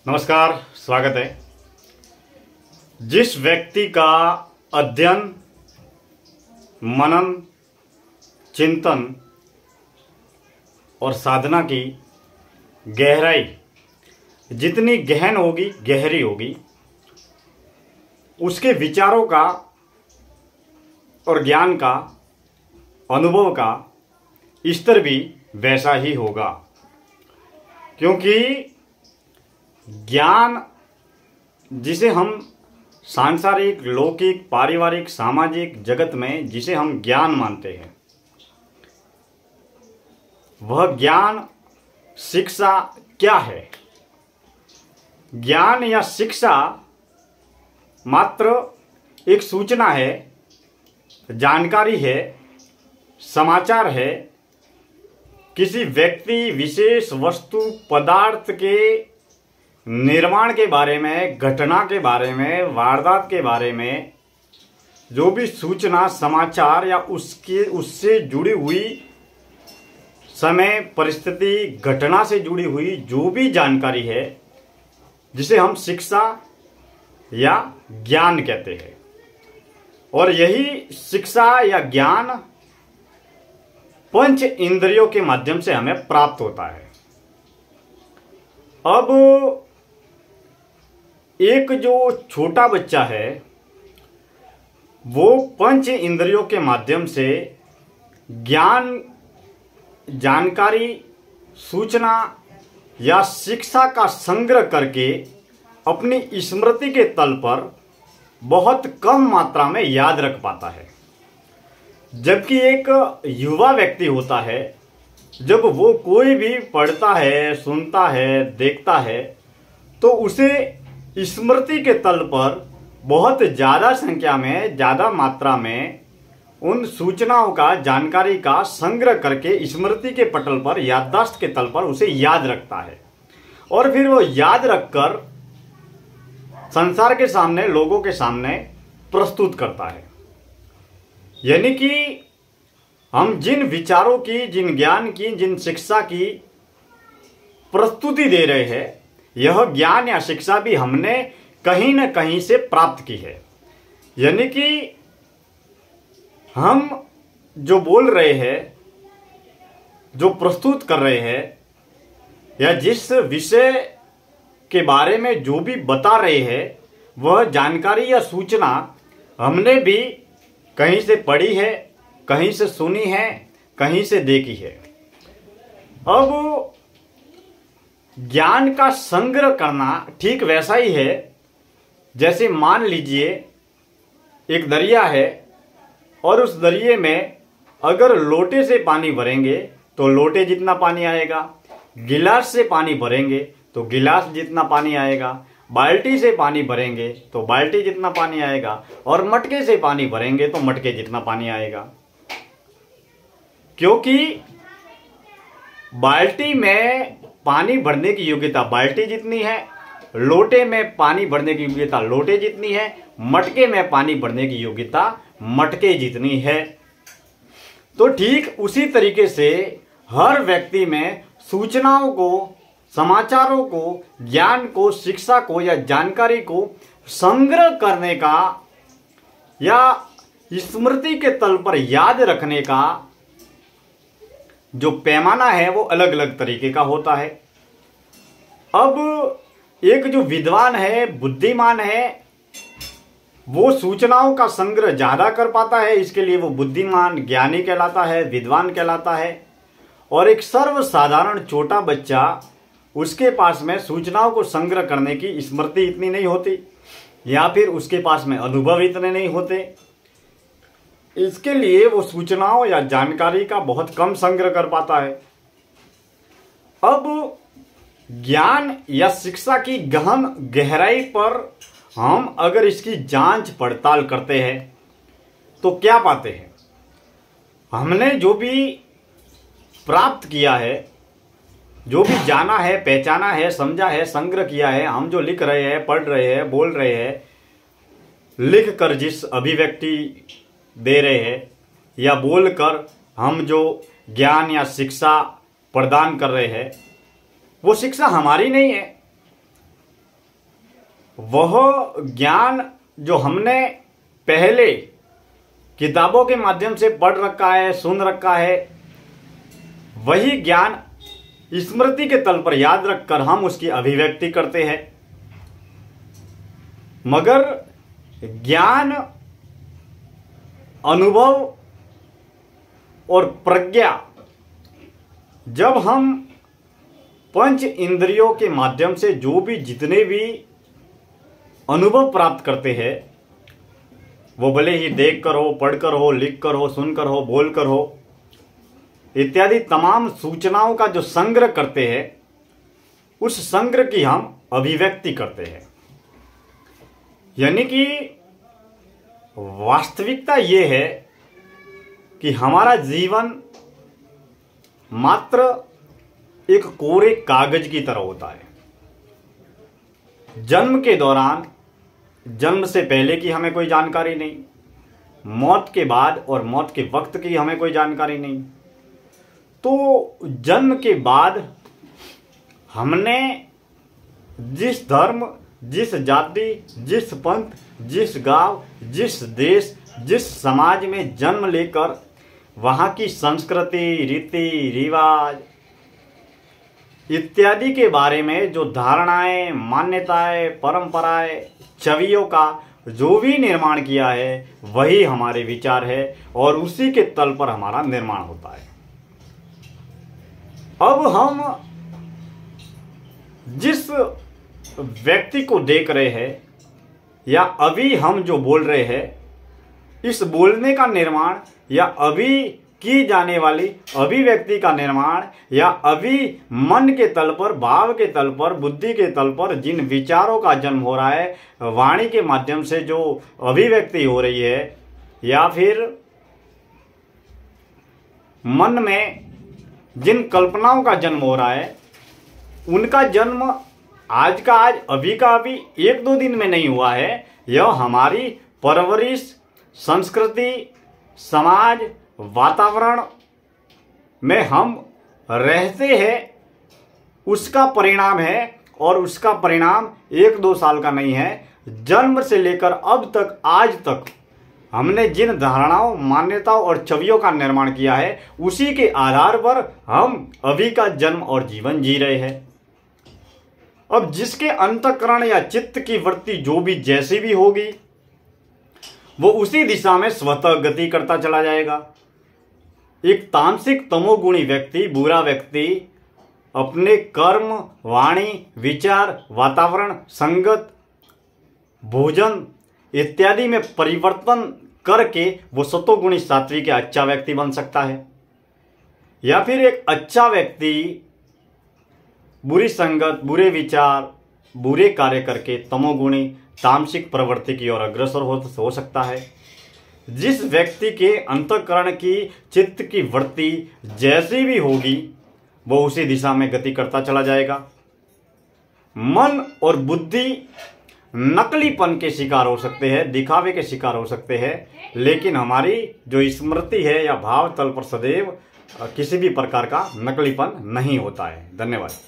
नमस्कार, स्वागत है। जिस व्यक्ति का अध्ययन, मनन, चिंतन और साधना की गहराई जितनी गहन होगी, गहरी होगी, उसके विचारों का और ज्ञान का, अनुभव का स्तर भी वैसा ही होगा। क्योंकि ज्ञान जिसे हम सांसारिक, लौकिक, पारिवारिक, सामाजिक जगत में जिसे हम ज्ञान मानते हैं, वह ज्ञान, शिक्षा क्या है? ज्ञान या शिक्षा मात्र एक सूचना है, जानकारी है, समाचार है, किसी व्यक्ति, विशेष, वस्तु, पदार्थ के निर्माण के बारे में, घटना के बारे में, वारदात के बारे में जो भी सूचना, समाचार या उससे जुड़ी हुई समय, परिस्थिति, घटना से जुड़ी हुई जो भी जानकारी है, जिसे हम शिक्षा या ज्ञान कहते हैं। और यही शिक्षा या ज्ञान पंच इंद्रियों के माध्यम से हमें प्राप्त होता है। अब एक जो छोटा बच्चा है, वो पंच इंद्रियों के माध्यम से ज्ञान, जानकारी, सूचना या शिक्षा का संग्रह करके अपनी स्मृति के तल पर बहुत कम मात्रा में याद रख पाता है। जबकि एक युवा व्यक्ति होता है, जब वो कोई भी पढ़ता है, सुनता है, देखता है, तो उसे स्मृति के तल पर बहुत ज्यादा संख्या में, ज्यादा मात्रा में उन सूचनाओं का, जानकारी का संग्रह करके स्मृति के पटल पर, याददाश्त के तल पर उसे याद रखता है। और फिर वो याद रखकर संसार के सामने, लोगों के सामने प्रस्तुत करता है। यानी कि हम जिन विचारों की, जिन ज्ञान की, जिन शिक्षा की प्रस्तुति दे रहे हैं, यह ज्ञान या शिक्षा भी हमने कहीं न कहीं से प्राप्त की है। यानी कि हम जो बोल रहे हैं, जो प्रस्तुत कर रहे हैं, या जिस विषय के बारे में जो भी बता रहे हैं, वह जानकारी या सूचना हमने भी कहीं से पढ़ी है, कहीं से सुनी है, कहीं से देखी है। अब ज्ञान का संग्रह करना ठीक वैसा ही है जैसे मान लीजिए एक दरिया है, और उस दरिये में अगर लोटे से पानी भरेंगे तो लोटे जितना पानी आएगा, गिलास से पानी भरेंगे तो गिलास जितना पानी आएगा, बाल्टी से पानी भरेंगे तो बाल्टी जितना पानी आएगा, और मटके से पानी भरेंगे तो मटके जितना पानी आएगा। क्योंकि बाल्टी में पानी भरने की योग्यता बाल्टी जितनी है, लोटे में पानी भरने की योग्यता लोटे जितनी है, मटके में पानी भरने की योग्यता मटके जितनी है। तो ठीक उसी तरीके से हर व्यक्ति में सूचनाओं को, समाचारों को, ज्ञान को, शिक्षा को या जानकारी को संग्रह करने का या स्मृति के तल पर याद रखने का जो पैमाना है, वो अलग अलग तरीके का होता है। अब एक जो विद्वान है, बुद्धिमान है, वो सूचनाओं का संग्रह ज्यादा कर पाता है, इसके लिए वो बुद्धिमान, ज्ञानी कहलाता है, विद्वान कहलाता है। और एक सर्वसाधारण छोटा बच्चा, उसके पास में सूचनाओं को संग्रह करने की स्मृति इतनी नहीं होती, या फिर उसके पास में अनुभव इतने नहीं होते, इसके लिए वो सूचनाओं या जानकारी का बहुत कम संग्रह कर पाता है। अब ज्ञान या शिक्षा की गहन गहराई पर हम अगर इसकी जांच पड़ताल करते हैं तो क्या पाते हैं? हमने जो भी प्राप्त किया है, जो भी जाना है, पहचाना है, समझा है, संग्रह किया है, हम जो लिख रहे हैं, पढ़ रहे हैं, बोल रहे हैं, लिख कर जिस अभिव्यक्ति दे रहे हैं, या बोलकर हम जो ज्ञान या शिक्षा प्रदान कर रहे हैं, वो शिक्षा हमारी नहीं है, वह ज्ञान जो हमने पहले किताबों के माध्यम से पढ़ रखा है, सुन रखा है, वही ज्ञान स्मृति के तल पर याद रखकर हम उसकी अभिव्यक्ति करते हैं। मगर ज्ञान, अनुभव और प्रज्ञा जब हम पंच इंद्रियों के माध्यम से जो भी जितने भी अनुभव प्राप्त करते हैं, वो भले ही देख कर हो, पढ़ कर हो, लिख कर हो, सुन कर हो, बोल कर हो, इत्यादि तमाम सूचनाओं का जो संग्रह करते हैं, उस संग्रह की हम अभिव्यक्ति करते हैं। यानी कि वास्तविकता ये है कि हमारा जीवन मात्र एक कोरे कागज की तरह होता है। जन्म के दौरान, जन्म से पहले की हमें कोई जानकारी नहीं, मौत के बाद और मौत के वक्त की हमें कोई जानकारी नहीं। तो जन्म के बाद हमने जिस धर्म, जिस जाति, जिस पंथ, जिस गांव, जिस देश, जिस समाज में जन्म लेकर वहां की संस्कृति, रीति रिवाज इत्यादि के बारे में जो धारणाएं, मान्यताएं, परंपराएं, छवियों का जो भी निर्माण किया है, वही हमारे विचार है और उसी के तल पर हमारा निर्माण होता है। अब हम जिस व्यक्ति को देख रहे हैं या अभी हम जो बोल रहे हैं, इस बोलने का निर्माण या अभी की जाने वाली अभिव्यक्ति का निर्माण या अभी मन के तल पर, भाव के तल पर, बुद्धि के तल पर जिन विचारों का जन्म हो रहा है, वाणी के माध्यम से जो अभिव्यक्ति हो रही है, या फिर मन में जिन कल्पनाओं का जन्म हो रहा है, उनका जन्म आज का आज, अभी का अभी, एक दो दिन में नहीं हुआ है। यह हमारी परवरिश, संस्कृति, समाज, वातावरण में हम रहते हैं, उसका परिणाम है। और उसका परिणाम एक दो साल का नहीं है, जन्म से लेकर अब तक, आज तक हमने जिन धारणाओं, मान्यताओं और छवियों का निर्माण किया है, उसी के आधार पर हम अभी का जन्म और जीवन जी रहे हैं। अब जिसके अंतःकरण या चित्त की वृत्ति जो भी जैसी भी होगी, वो उसी दिशा में स्वतः गति करता चला जाएगा। एक तामसिक तमोगुणी व्यक्ति, बुरा व्यक्ति अपने कर्म, वाणी, विचार, वातावरण, संगत, भोजन इत्यादि में परिवर्तन करके वो सतोगुणी सात्विक या अच्छा व्यक्ति बन सकता है। या फिर एक अच्छा व्यक्ति बुरी संगत, बुरे विचार, बुरे कार्य करके तमोगुणी तामसिक प्रवृत्ति की ओर अग्रसर हो सकता है। जिस व्यक्ति के अंतःकरण की, चित्त की वृत्ति जैसी भी होगी, वो उसी दिशा में गति करता चला जाएगा। मन और बुद्धि नकलीपन के शिकार हो सकते हैं, दिखावे के शिकार हो सकते हैं, लेकिन हमारी जो स्मृति है या भाव तल पर सदैव किसी भी प्रकार का नकलीपन नहीं होता है। धन्यवाद।